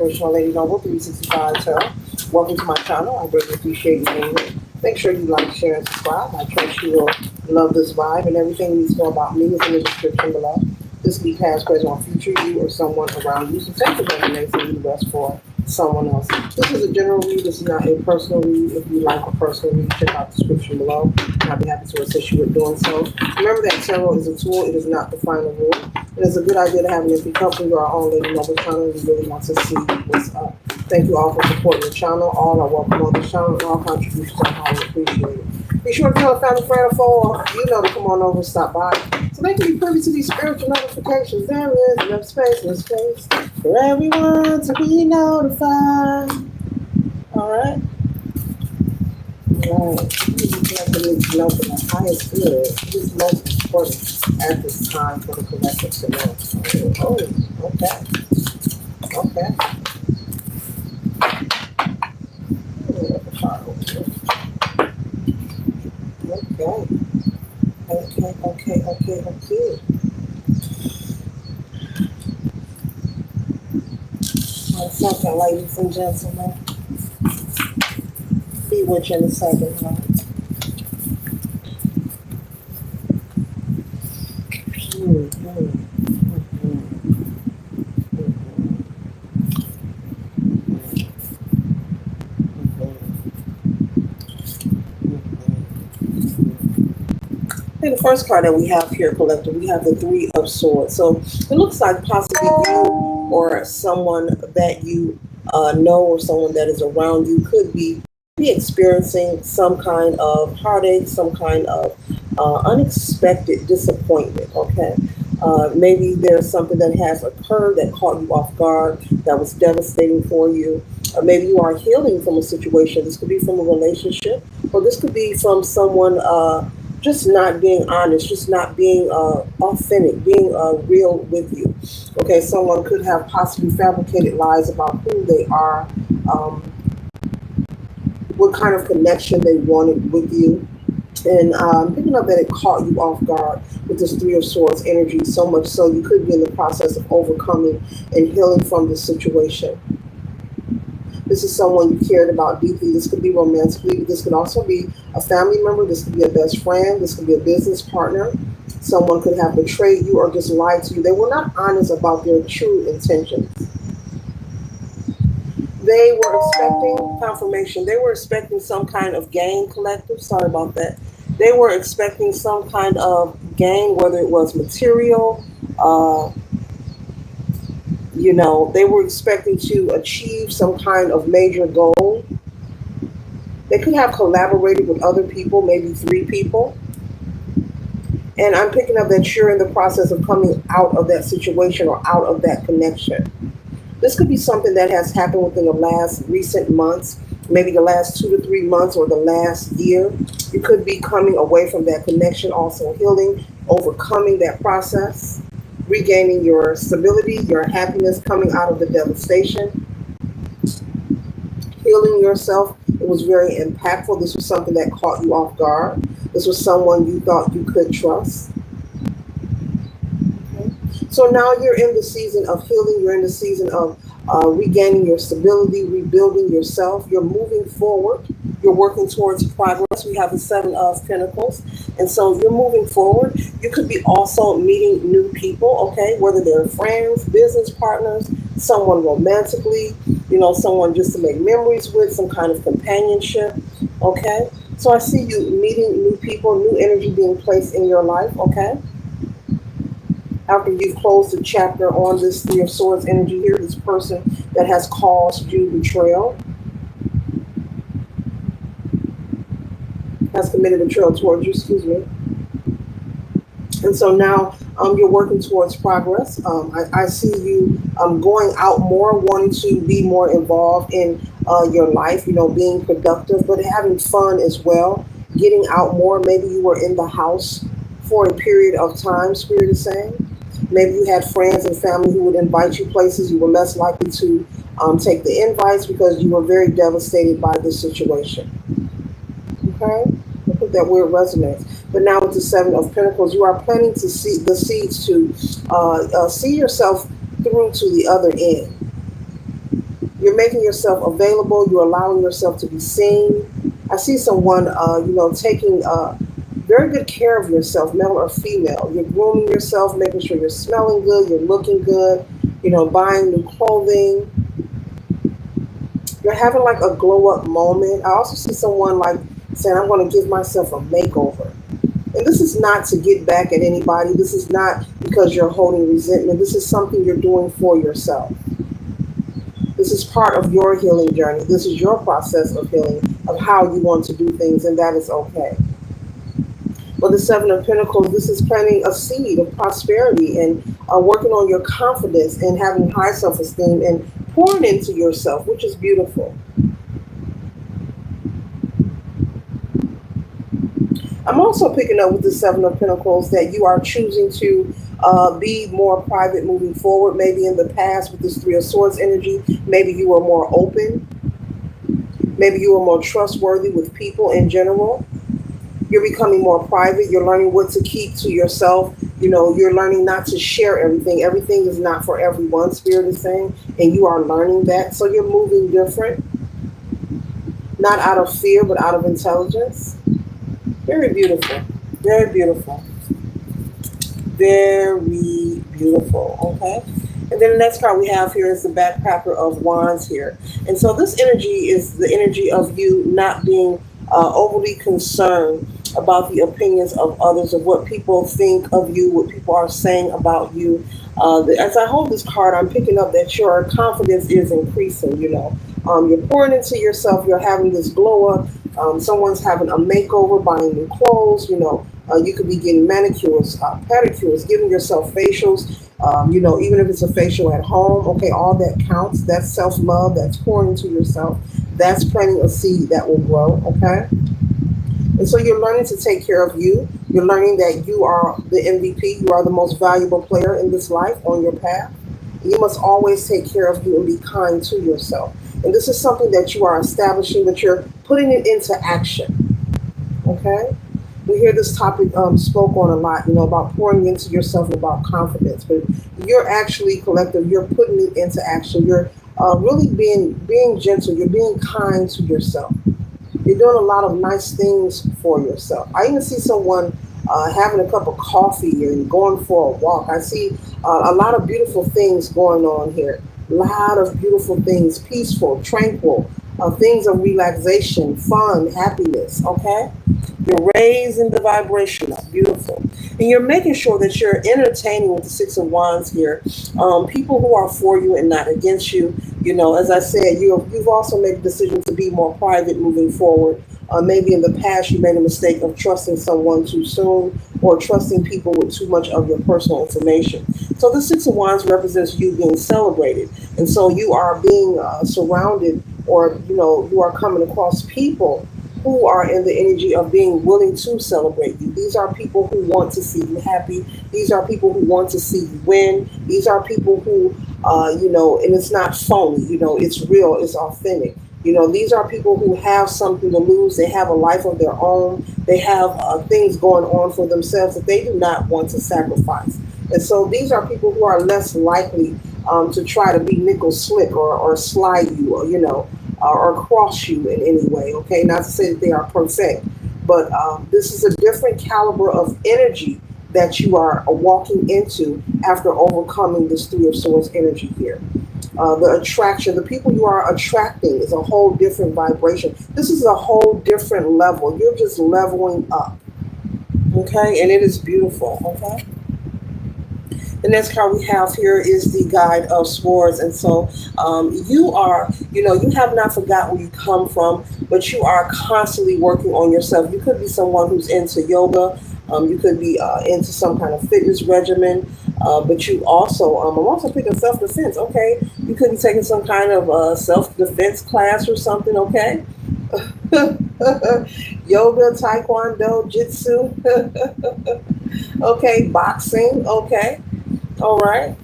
Inspirational Lady Noble 365 Tarot. Welcome to my channel. I greatly appreciate you being here. Make sure you like, share, and subscribe. I trust you will love this vibe, and everything you need to know about me is in the description below. This could be past, present, or future you or someone around you. So take the resonates and leave the rest for someone else. This is a general read. This is not a personal read. If you like a personal read, check out the description below. I'll be happy to assist you with doing so. Remember that tarot is a tool. It is not the final rule. It is a good idea to have an empty cup when you are on Lady Noble channel. We really want to see what's up. Thank you all for supporting the channel. All are welcome on the channel, and all contributions are highly appreciated. Be sure to tell a family, friend, or foe, to come on over and stop by so they can be privy to these spiritual notifications. There is enough space for everyone to be notified. All right. All right. The highest good. It is most important at this time for the collective to know. Oh, okay. Okay. Okay. One second, ladies and gentlemen. Be with you in a second, huh? The first card that we have here, collective, we have the Three of Swords. So it looks like possibly you or someone that you know or someone that is around you could be experiencing some kind of heartache, some kind of unexpected disappointment, okay? Maybe there's something that has occurred that caught you off guard, that was devastating for you. Or maybe you are healing from a situation. This could be from a relationship, or this could be from someone just not being honest, just not being authentic, being real with you. Okay, someone could have possibly fabricated lies about who they are, what kind of connection they wanted with you. And picking up that it caught you off guard with this Three of Swords energy, so much so you could be in the process of overcoming and healing from this situation. This is someone you cared about deeply. This could be romantically. This could also be a family member. This could be a best friend. This could be a business partner. Someone could have betrayed you or just lied to you. They were not honest about their true intentions. They were expecting confirmation. They were expecting some kind of gain, collective. Sorry about that. They were expecting some kind of gain, whether it was material, they were expecting to achieve some kind of major goal. They could have collaborated with other people, maybe 3 people. And I'm picking up that you're in the process of coming out of that situation or out of that connection. This could be something that has happened within the last recent months, maybe the last 2 to 3 months or the last year. You could be coming away from that connection, also healing, overcoming that process, regaining your stability, your happiness, coming out of the devastation, healing yourself. It was very impactful. This was something that caught you off guard. This was someone you thought you could trust. Okay. So now you're in the season of healing. You're in the season of regaining your stability, rebuilding yourself. You're moving forward. You're working towards progress. We have the 7 of Pentacles. And so you're moving forward. You could be also meeting new people, okay? Whether they're friends, business partners, someone romantically, someone just to make memories with, some kind of companionship, okay? So I see you meeting new people, new energy being placed in your life, okay? After you've closed the chapter on this Three of Swords energy here, this person that has caused you betrayal, has committed betrayal towards you, excuse me. And so now you're working towards progress. I see you going out more, wanting to be more involved in your life, being productive, but having fun as well, getting out more. Maybe you were in the house for a period of time, Spirit is saying. Maybe you had friends and family who would invite you places. You were less likely to take the invites because you were very devastated by this situation. Okay? I put that word resonates. But now with the 7 of Pentacles, you are planting to see the seeds to see yourself through to the other end. You're making yourself available. You're allowing yourself to be seen. I see someone, taking very good care of yourself, male or female. You're grooming yourself, making sure you're smelling good, you're looking good, buying new clothing. You're having like a glow up moment. I also see someone like saying, I'm going to give myself a makeover. And this is not to get back at anybody. This is not because you're holding resentment. This is something you're doing for yourself. This is part of your healing journey. This is your process of healing, of how you want to do things, and that is okay. But the Seven of Pentacles, this is planting a seed of prosperity and working on your confidence and having high self esteem and pouring into yourself, which is beautiful. I'm also picking up with the Seven of Pentacles that you are choosing to be more private moving forward. Maybe in the past with this Three of Swords energy, maybe you were more open. Maybe you were more trustworthy with people in general. You're becoming more private. You're learning what to keep to yourself. You're learning not to share everything. Everything is not for everyone, Spirit is saying, and you are learning that. So you're moving different, not out of fear, but out of intelligence. Very beautiful. Very beautiful. Very beautiful. Okay. And then the next card we have here is the Backpacker of Wands here. And so this energy is the energy of you not being overly concerned about the opinions of others, of what people think of you, what people are saying about you. As I hold this card, I'm picking up that your confidence is increasing. You're pouring into yourself. You're having this glow up. Someone's having a makeover, buying new clothes. You could be getting manicures, pedicures, giving yourself facials. Even if it's a facial at home, okay, all that counts. That's self-love. That's pouring into yourself. That's planting a seed that will grow, okay? And so you're learning to take care of you. You're learning that you are the MVP. You are the most valuable player in this life on your path. You must always take care of you and be kind to yourself. And this is something that you are establishing, that you're putting it into action, okay? We hear this topic spoke on a lot, about pouring into yourself and about confidence. But you're actually collective. You're putting it into action. You're really being gentle. You're being kind to yourself. You're doing a lot of nice things for yourself. I even see someone having a cup of coffee and going for a walk. I see a lot of beautiful things going on here. A lot of beautiful things, peaceful, tranquil, things of relaxation, fun, happiness, okay? You're raising the vibration up, beautiful. And you're making sure that you're entertaining with the Six of Wands here. People who are for you and not against you. As I said, you've also made a decision to be more private moving forward. Maybe in the past you made a mistake of trusting someone too soon or trusting people with too much of your personal information. So the Six of Wands represents you being celebrated. And so you are being surrounded, or, you are coming across people who are in the energy of being willing to celebrate you. These are people who want to see you happy. These are people who want to see you win. These are people who, and it's not phony, it's real, it's authentic. These are people who have something to lose. They have a life of their own. They have things going on for themselves that they do not want to sacrifice. And so these are people who are less likely to try to be nickel slick or slide you, or cross you in any way. Okay, not to say that they are perfect, but this is a different caliber of energy that you are walking into after overcoming this Three of Swords energy here. The attraction, the people you are attracting is a whole different vibration. This is a whole different level. You're just leveling up. Okay, and it is beautiful. Okay. The next card we have here is the Guide of Swords. And so you are, you have not forgotten where you come from, but you are constantly working on yourself. You could be someone who's into yoga. You could be into some kind of fitness regimen. But you also, I'm also picking self-defense. Okay. You could be taking some kind of self-defense class or something. Okay. Yoga, taekwondo, jitsu. Okay. Boxing. Okay. All right.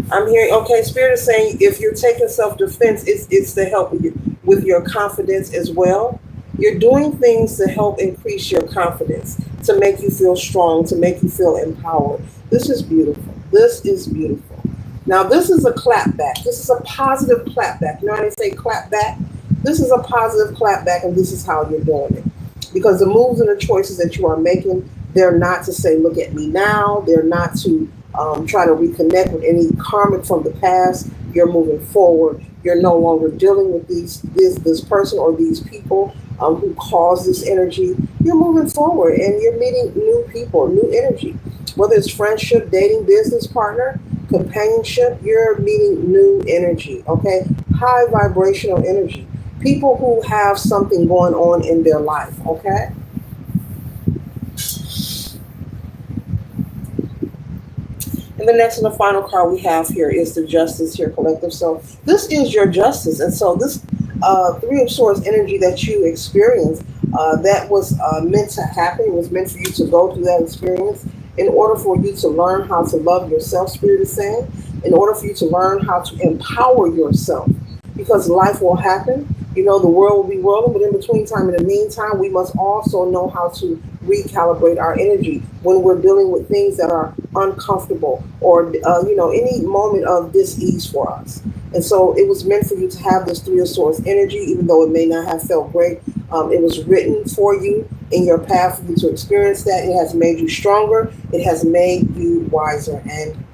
I'm hearing, okay, Spirit is saying if you're taking self-defense, it's to help you with your confidence as well. You're doing things to help increase your confidence, to make you feel strong, to make you feel empowered. This is beautiful. This is beautiful. Now, this is a clap back. This is a positive clap back. You know how they say clap back? This is a positive clap back, and this is how you're doing it. Because the moves and the choices that you are making, they're not to say, look at me now. They're not to try to reconnect with any karmic from the past. You're moving forward. You're no longer dealing with this person or these people who cause this energy. You're moving forward, and you're meeting new people, new energy. Whether it's friendship, dating, business partner, companionship, you're meeting new energy, okay? High vibrational energy. People who have something going on in their life, okay? And the next and the final card we have here is the Justice here, collective. So this is your justice. And so this Three of Swords energy that you experience, that was meant to happen. It was meant for you to go through that experience in order for you to learn how to love yourself, Spirit is saying, in order for you to learn how to empower yourself. Because life will happen. You know, the world will be rolling, but in between time, in the meantime, we must also know how to recalibrate our energy when we're dealing with things that are uncomfortable or, any moment of dis-ease for us. And so it was meant for you to have this Three of Swords energy, even though it may not have felt great. It was written for you in your path for you to experience that. It has made you stronger. It has made you wiser. And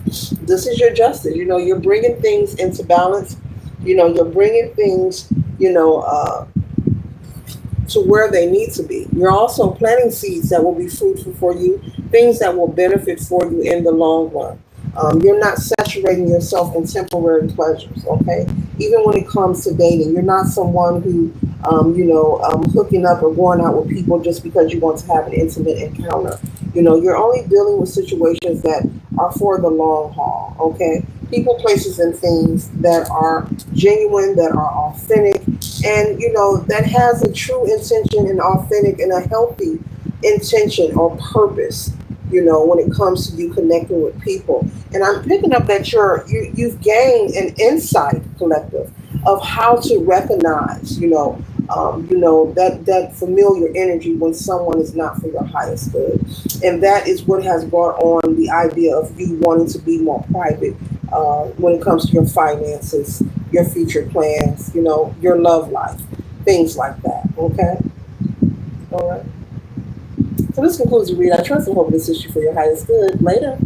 this is your justice. You know, you're bringing things into balance. You know, you're bringing things, to where they need to be. You're also planting seeds that will be fruitful for you, things that will benefit for you in the long run. You're not saturating yourself in temporary pleasures, okay? Even when it comes to dating, you're not someone who, hooking up or going out with people just because you want to have an intimate encounter. You know, you're only dealing with situations that are for the long haul, okay? People, places, and things that are genuine, that are authentic, and, that has a true intention and authentic and a healthy intention or purpose, when it comes to you connecting with people. And I'm picking up that you've gained an insight, collective, of how to recognize, that familiar energy when someone is not for your highest good. And that is what has brought on the idea of you wanting to be more private when it comes to your finances, your future plans, your love life, things like that. Okay? All right. So this concludes the read. I trust and hope this is you for your highest good. Later.